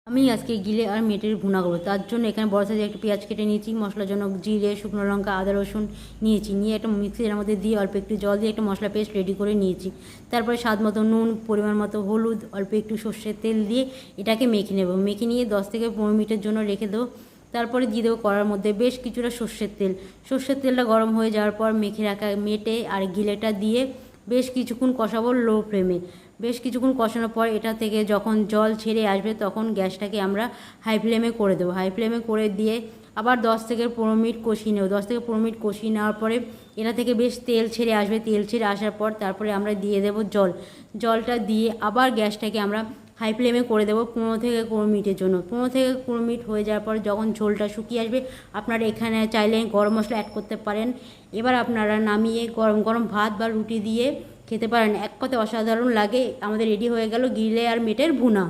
আমি আজকে গিলে আর মেটের ভুনা করবো। তার জন্য এখানে বড় সাইজের একটা পেঁয়াজ কেটে নিয়েছি, মশলার জন্য জিরে, শুকনো লঙ্কা, আদা রসুন নিয়েছি, নিয়ে একটা মিক্সির মধ্যে দিয়ে অল্প একটু জল দিয়ে একটা মশলা পেস্ট রেডি করে নিয়েছি। তারপরে স্বাদ মতো নুন, পরিমাণ মতো হলুদ, অল্প একটু সর্ষের তেল দিয়ে এটাকে মেখে নেব। মেখে নিয়ে 10 থেকে 15 মিনিটের জন্য রেখে দেবো। তারপরে দিয়ে দেবো কড়ার মধ্যে বেশ কিছুটা সর্ষের তেলটা গরম হয়ে যাওয়ার পর মেখে রাখা মেটে আর গিলেটা দিয়ে বেশ কিছুক্ষণ কষাবো লো ফ্লেমে। বেশ কিছুক্ষণ কষানোর পর এটা থেকে যখন জল ছেড়ে আসবে তখন গ্যাসটাকে আমরা হাই ফ্লেমে করে দেবো। হাই ফ্লেমে করে দিয়ে আবার 10 থেকে 15 মিনিট কষিয়ে নেব। 10 থেকে 15 মিনিট কষিয়ে নেওয়ার পরে এটা থেকে বেশ তেল ছেড়ে আসবে। তেল ছেড়ে আসার পর তারপরে আমরা দিয়ে দেবো জলটা দিয়ে আবার গ্যাসটাকে আমরা হাই ফ্লেমে করে দেবো 15 থেকে 20 মিনিটের জন্য। 15 থেকে 20 মিনিট হয়ে যাওয়ার পর যখন ঝোলটা শুকিয়ে আসবে আপনারা এখানে চাইলে গরম মশলা অ্যাড করতে পারেন। এবার আপনারা নামিয়ে গরম গরম ভাত বা রুটি দিয়ে খেতে পারেন। এক কথায় অসাধারণ লাগে। আমাদের রেডি হয়ে গেল গিলে আর মেটের ভুনা।